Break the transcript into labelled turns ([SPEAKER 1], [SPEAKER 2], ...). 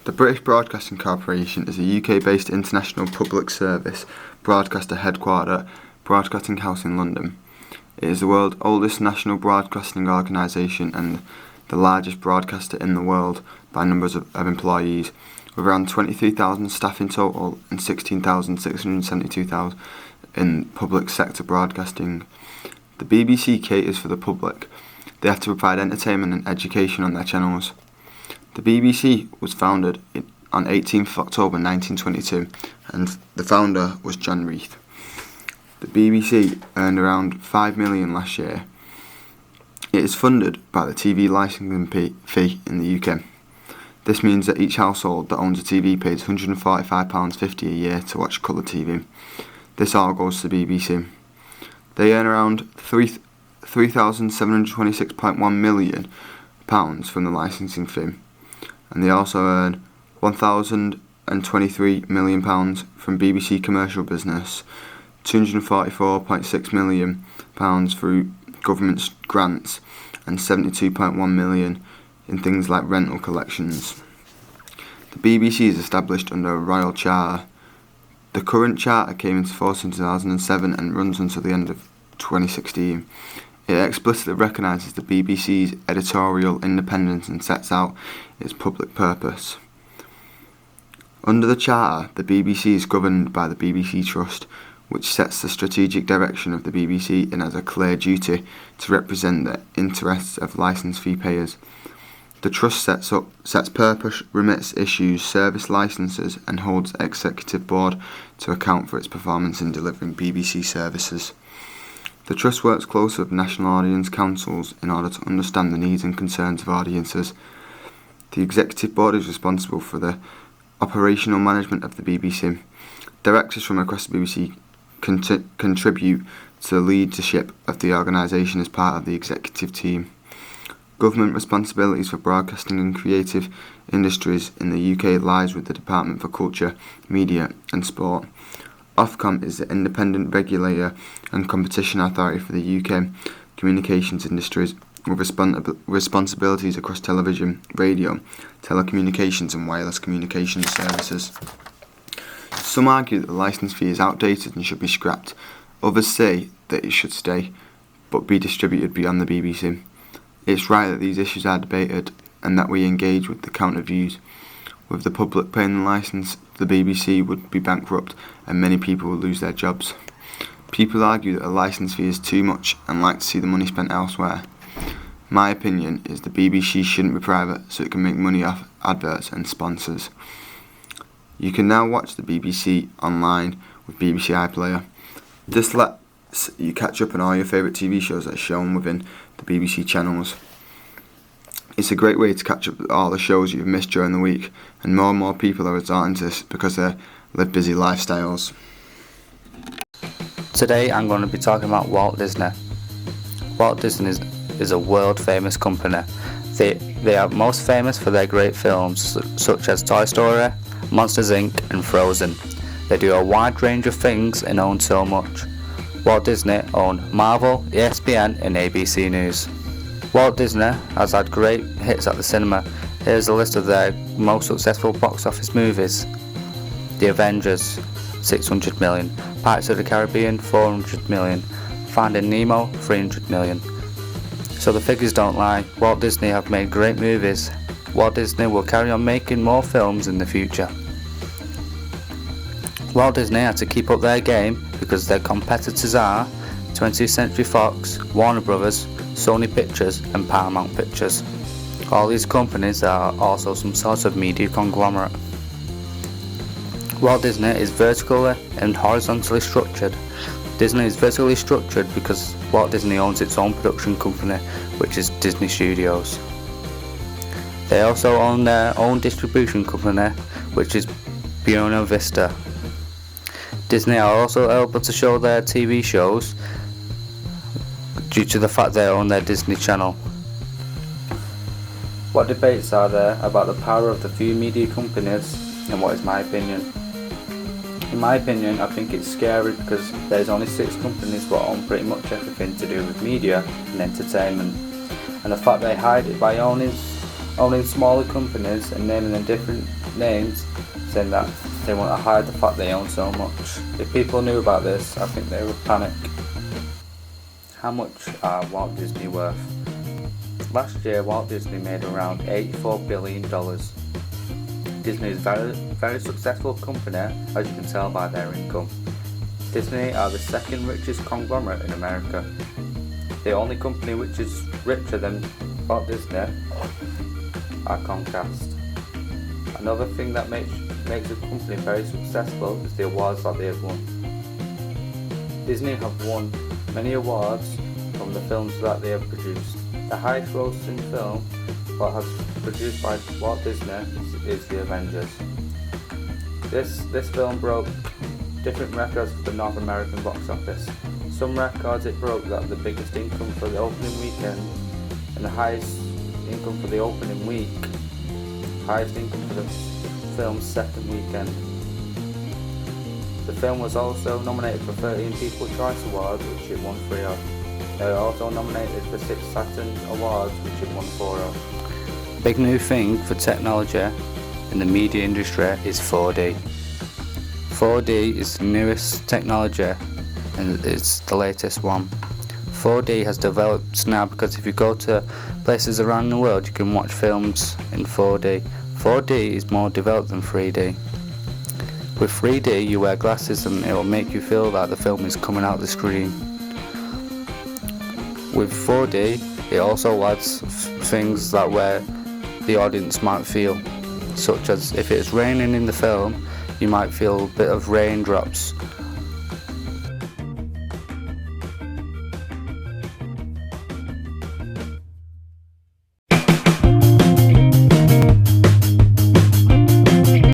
[SPEAKER 1] The British Broadcasting Corporation is a UK-based international public service broadcaster headquartered at Broadcasting House in London. It is the world's oldest national broadcasting organisation and the largest broadcaster in the world by numbers of employees, with around 23,000 staff in total and 16,672 in public sector broadcasting. The BBC caters for the public. They have to provide entertainment and education on their channels. The BBC was founded on 18th October 1922 and the founder was John Reith. The BBC earned around £5 million last year. It is funded by the TV licensing fee in the UK. This means that each household that owns a TV pays £145.50 a year to watch colour TV. This all goes to the BBC. They earn around £3,726.1 million from the licensing fee, and they also earn £1,023 million from BBC commercial business, £244.6 million through government grants, and £72.1 million in things like rental collections. The BBC is established under a royal charter. The current charter came into force in 2007 and runs until the end of 2016. It explicitly recognises the BBC's editorial independence and sets out its public purpose. Under the Charter, the BBC is governed by the BBC Trust, which sets the strategic direction of the BBC and has a clear duty to represent the interests of licence fee payers. The Trust sets purpose, remits, issues service licences and holds the Executive Board to account for its performance in delivering BBC services. The Trust works closely with national audience councils in order to understand the needs and concerns of audiences. The Executive Board is responsible for the operational management of the BBC. Directors from across the BBC contribute to the leadership of the organisation as part of the executive team. Government responsibilities for broadcasting and creative industries in the UK lies with the Department for Culture, Media and Sport. Ofcom is the independent regulator and competition authority for the UK communications industries, with responsibilities across television, radio, telecommunications and wireless communications services. Some argue that the licence fee is outdated and should be scrapped. Others say that it should stay, but be distributed beyond the BBC. It's right that these issues are debated and that we engage with the counter views. With the public paying the licence, the BBC would be bankrupt and many people would lose their jobs. People argue that a licence fee is too much and like to see the money spent elsewhere. My opinion is the BBC shouldn't be private so it can make money off adverts and sponsors. You can now watch the BBC online with BBC iPlayer. This lets you catch up on all your favourite TV shows that are shown within the BBC channels. It's a great way to catch up with all the shows you've missed during the week, and more people are resorting to this because they live busy lifestyles.
[SPEAKER 2] Today I'm going to be talking about Walt Disney. Walt Disney is a world famous company. They are most famous for their great films such as Toy Story, Monsters Inc. and Frozen. They do a wide range of things and own so much. Walt Disney own Marvel, ESPN and ABC News. Walt Disney has had great hits at the cinema. Here's a list of their most successful box office movies. The Avengers, 600 million. Pirates of the Caribbean, 400 million. Finding Nemo, 300 million. So the figures don't lie. Walt Disney have made great movies. Walt Disney will carry on making more films in the future. Walt Disney had to keep up their game because their competitors are 20th Century Fox, Warner Brothers, Sony Pictures and Paramount Pictures. All these companies are also some sort of media conglomerate. Walt Disney is vertically and horizontally structured. Disney is vertically structured because Walt Disney owns its own production company, which is Disney Studios. They also own their own distribution company, which is Buena Vista. Disney are also able to show their TV shows due to the fact they own their Disney Channel. What debates are there about the power of the few media companies, and what is my opinion? In my opinion, I think it's scary because there's only 6 companies that own pretty much everything to do with media and entertainment, and the fact they hide it by owning owning smaller companies and naming them different names, saying that they want to hide the fact they own so much. If people knew about this, I think they would panic. How much are Walt Disney worth? Last year, Walt Disney made around $84 billion. Disney is a very successful company, as you can tell by their income. Disney are the second richest conglomerate in America. The only company which is richer than Walt Disney are Comcast. Another thing that makes a company very successful is the awards that they have won. Disney have won many awards from the films that they have produced. The highest grossing film that has produced by Walt Disney is The Avengers. This film broke different records for the North American box office. Some records it broke that the biggest income for the opening weekend and the highest income for the opening week, highest income for the film's second weekend. The film was also nominated for 13 People's Choice Awards, which it won 3 of. They were also nominated for 6 Saturn Awards, which it won 4 of. Big new thing for technology in the media industry is 4D. 4D is the newest technology and it's the latest one. 4D has developed now because if you go to places around the world you can watch films in 4D. 4D is more developed than 3D. With 3D you wear glasses and it will make you feel that the film is coming out the screen. With 4D it also adds things that where the audience might feel, such as if it's raining in the film you might feel a bit of raindrops